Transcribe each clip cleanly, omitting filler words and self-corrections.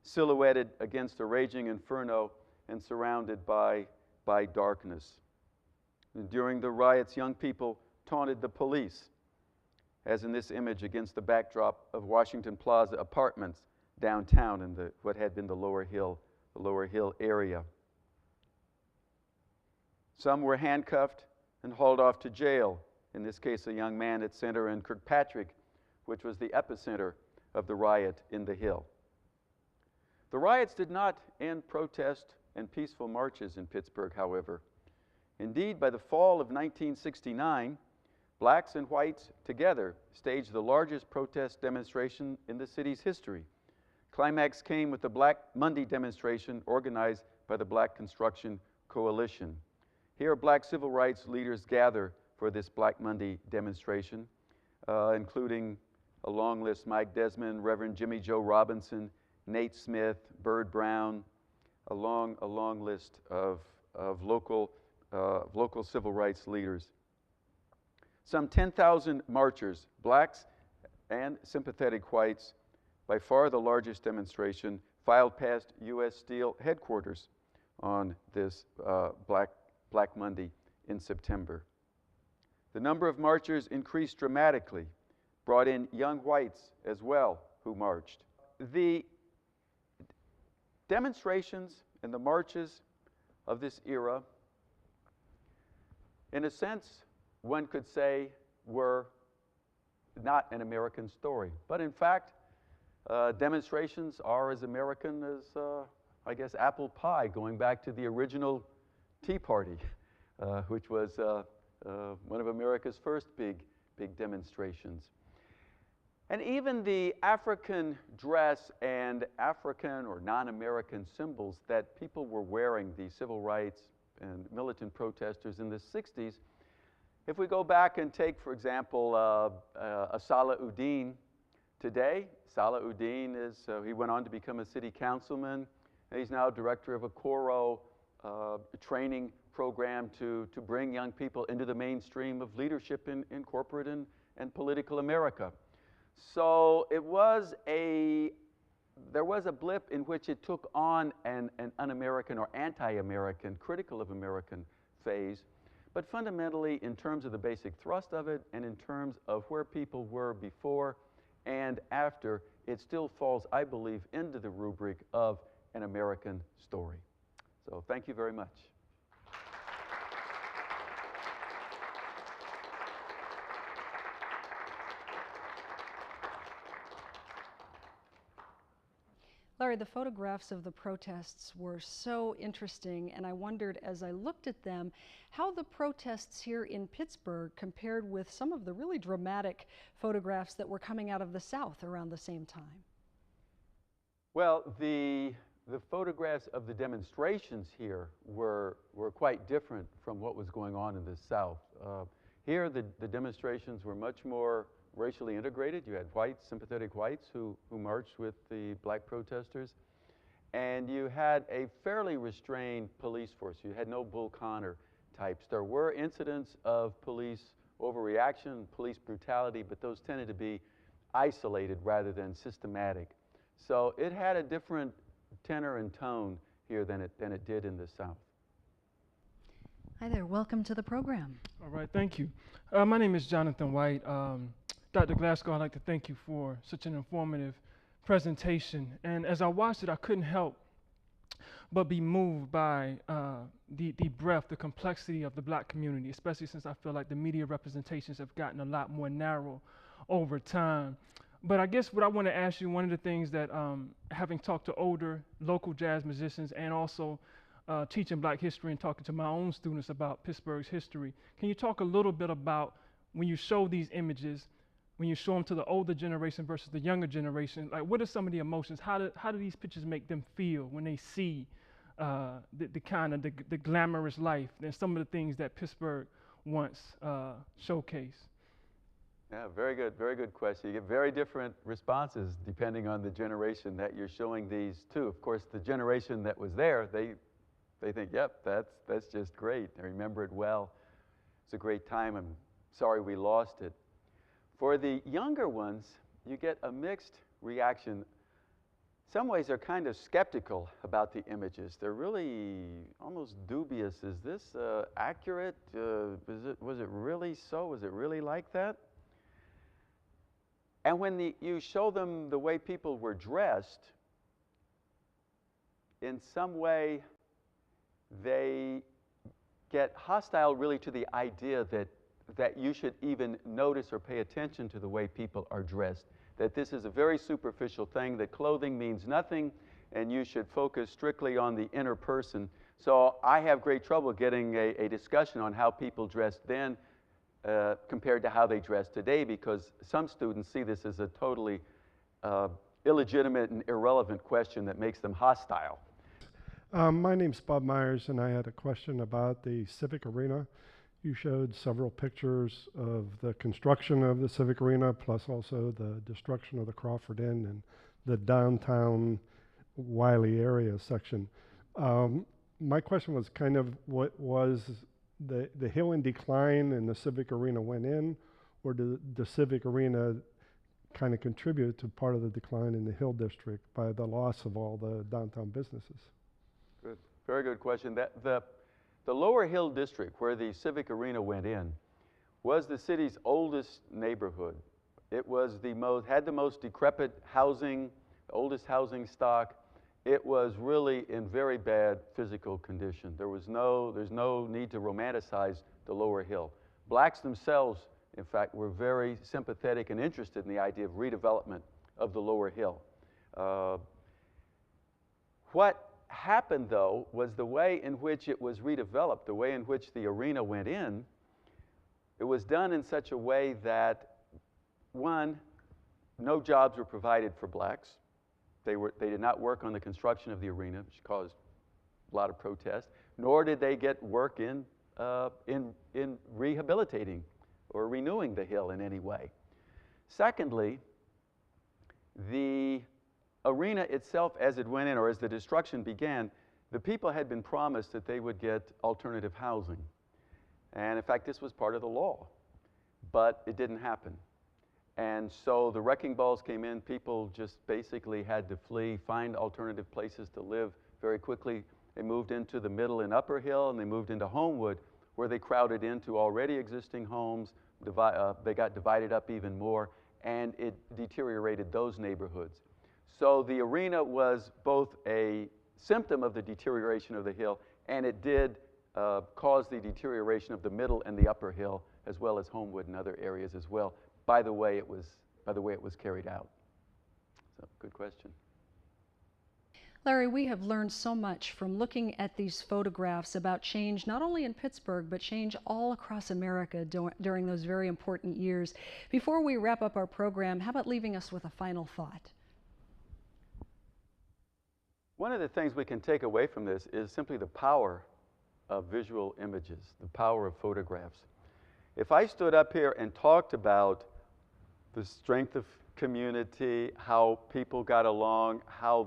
silhouetted against a raging inferno and surrounded by darkness. During the riots, young people taunted the police, as in this image against the backdrop of Washington Plaza apartments downtown in what had been the Lower Hill area. Some were handcuffed and hauled off to jail. In this case, a young man at Center in Kirkpatrick, which was the epicenter of the riot in the Hill. The riots did not end protest and peaceful marches in Pittsburgh, however. Indeed, by the fall of 1969, blacks and whites together staged the largest protest demonstration in the city's history. Climax came with the Black Monday demonstration organized by the Black Construction Coalition. Here, black civil rights leaders gather for this Black Monday demonstration, including a long list: Mike Desmond, Reverend Jimmy Joe Robinson, Nate Smith, Bird Brown, a long list of local civil rights leaders. Some 10,000 marchers, blacks and sympathetic whites, by far the largest demonstration, filed past U.S. Steel headquarters on this Black Monday in September. The number of marchers increased dramatically, brought in young whites as well who marched. The demonstrations and the marches of this era, in a sense, one could say, were not an American story. But in fact, demonstrations are as American as, I guess, apple pie, going back to the original Tea Party, which was one of America's first big demonstrations. And even the African dress and African or non-American symbols that people were wearing, the civil rights and militant protesters in the 60s, if we go back and take, for example, Salah Uddin today, Salah Uddin he went on to become a city councilman, and he's now director of a Coro training program to bring young people into the mainstream of leadership in corporate and political America. So there was a blip in which it took on an un-American or anti-American, critical of American phase. But fundamentally, in terms of the basic thrust of it and in terms of where people were before and after, it still falls, I believe, into the rubric of an American story. So thank you very much. Larry, the photographs of the protests were so interesting, and I wondered as I looked at them how the protests here in Pittsburgh compared with some of the really dramatic photographs that were coming out of the South around the same time. Well, the photographs of the demonstrations here were quite different from what was going on in the South. Here, the demonstrations were much more racially integrated. You had whites, sympathetic whites, who marched with the black protesters. And you had a fairly restrained police force. You had no Bull Connor types. There were incidents of police overreaction, police brutality, but those tended to be isolated rather than systematic. So it had a different tenor and tone here than it did in the South. Hi there, welcome to the program. All right, thank you. My name is Jonathan White. Dr. Glasgow, I'd like to thank you for such an informative presentation. And as I watched it, I couldn't help but be moved by the breadth, the complexity of the black community, especially since I feel like the media representations have gotten a lot more narrow over time. But I guess what I want to ask you, one of the things that having talked to older local jazz musicians and also teaching black history and talking to my own students about Pittsburgh's history, can you talk a little bit about when you show these images, when you show them to the older generation versus the younger generation, like what are some of the emotions? How do these pictures make them feel when they see the kind of the glamorous life and some of the things that Pittsburgh once showcased? Yeah, very good question. You get very different responses depending on the generation that you're showing these to. Of course, the generation that was there, they think, yep, that's just great. They remember it well. It's a great time. I'm sorry we lost it. For the younger ones, you get a mixed reaction. some ways are kind of skeptical about the images. They're really almost dubious. Is this accurate? Was it really so? Was it really like that? And when you show them the way people were dressed, in some way they get hostile really to the idea that you should even notice or pay attention to the way people are dressed, that this is a very superficial thing, that clothing means nothing, and you should focus strictly on the inner person. So I have great trouble getting a discussion on how people dressed then compared to how they dress today, because some students see this as a totally illegitimate and irrelevant question that makes them hostile. My name's Bob Myers, and I had a question about the Civic Arena. You showed several pictures of the construction of the Civic Arena, plus also the destruction of the Crawford Inn and the downtown Wiley area section. My question was kind of, what was the hill in decline and the Civic Arena went in, or did the Civic Arena kind of contribute to part of the decline in the Hill District by the loss of all the downtown businesses? Good. Very good question. The Lower Hill District, where the Civic Arena went in, was the city's oldest neighborhood. It was had the most decrepit housing, oldest housing stock. It was really in very bad physical condition. There's no need to romanticize the Lower Hill. Blacks themselves, in fact, were very sympathetic and interested in the idea of redevelopment of the Lower Hill. What happened, though, was the way in which it was redeveloped, the way in which the arena went in. It was done in such a way that, one, no jobs were provided for blacks. They did not work on the construction of the arena, which caused a lot of protest, nor did they get work in rehabilitating or renewing the hill in any way. Secondly, the arena itself, as it went in, or as the destruction began, the people had been promised that they would get alternative housing. And in fact, this was part of the law, but it didn't happen. And so the wrecking balls came in, people just basically had to flee, find alternative places to live very quickly. They moved into the Middle and Upper Hill, and they moved into Homewood, where they crowded into already existing homes. They got divided up even more, and it deteriorated those neighborhoods. So the arena was both a symptom of the deterioration of the hill, and it did cause the deterioration of the Middle and the Upper Hill, as well as Homewood and other areas as well, by the way it was carried out. So, good question. Larry, we have learned so much from looking at these photographs about change not only in Pittsburgh, but change all across America during those very important years. Before we wrap up our program, how about leaving us with a final thought? One of the things we can take away from this is simply the power of visual images, the power of photographs. If I stood up here and talked about the strength of community, how people got along, how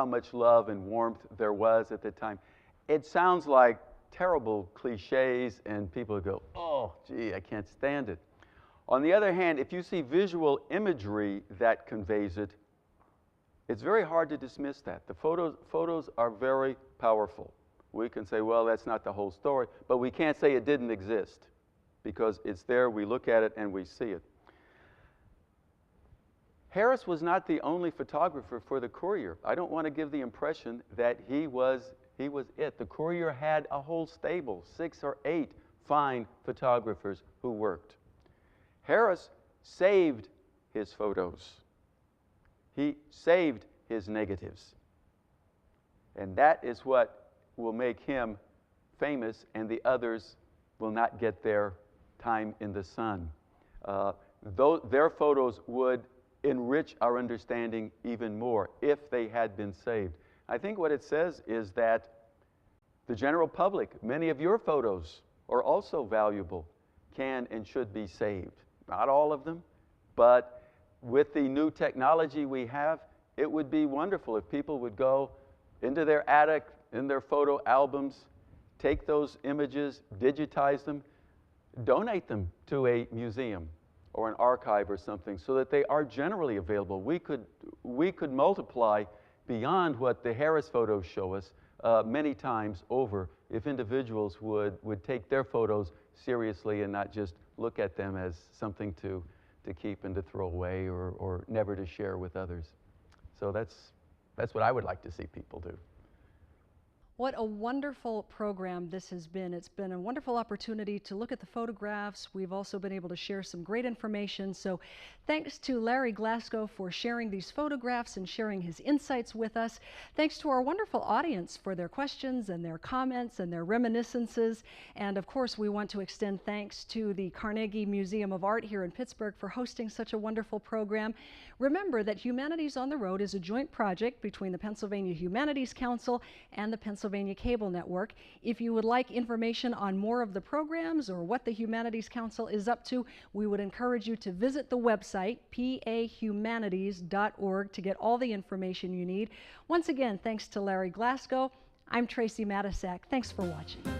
much love and warmth there was at the time, it sounds like terrible cliches, and people go, oh, gee, I can't stand it. On the other hand, if you see visual imagery that conveys it, it's very hard to dismiss that. The photos are very powerful. We can say, well, that's not the whole story, but we can't say it didn't exist, because it's there, we look at it, and we see it. Harris was not the only photographer for the Courier. I don't want to give the impression that he was it. The Courier had a whole stable, 6 or 8 fine photographers who worked. Harris saved his photos. He saved his negatives. And that is what will make him famous, and the others will not get their time in the sun. Their photos would enrich our understanding even more if they had been saved. I think what it says is that the general public, many of your photos are also valuable, can and should be saved. Not all of them, but with the new technology we have, it would be wonderful if people would go into their attic, in their photo albums, take those images, digitize them, donate them to a museum or an archive or something, so that they are generally available. We could multiply beyond what the Harris photos show us many times over if individuals would take their photos seriously and not just look at them as something to keep and to throw away or never to share with others. So that's what I would like to see people do. What a wonderful program this has been. It's been a wonderful opportunity to look at the photographs. We've also been able to share some great information. So thanks to Larry Glasgow for sharing these photographs and sharing his insights with us. Thanks to our wonderful audience for their questions and their comments and their reminiscences. And of course, we want to extend thanks to the Carnegie Museum of Art here in Pittsburgh for hosting such a wonderful program. Remember that Humanities on the Road is a joint project between the Pennsylvania Humanities Council and the Pennsylvania Cable Network. If you would like information on more of the programs or what the Humanities Council is up to, we would encourage you to visit the website, pahumanities.org, to get all the information you need. Once again, thanks to Larry Glasgow. I'm Tracy Matisak. Thanks for watching.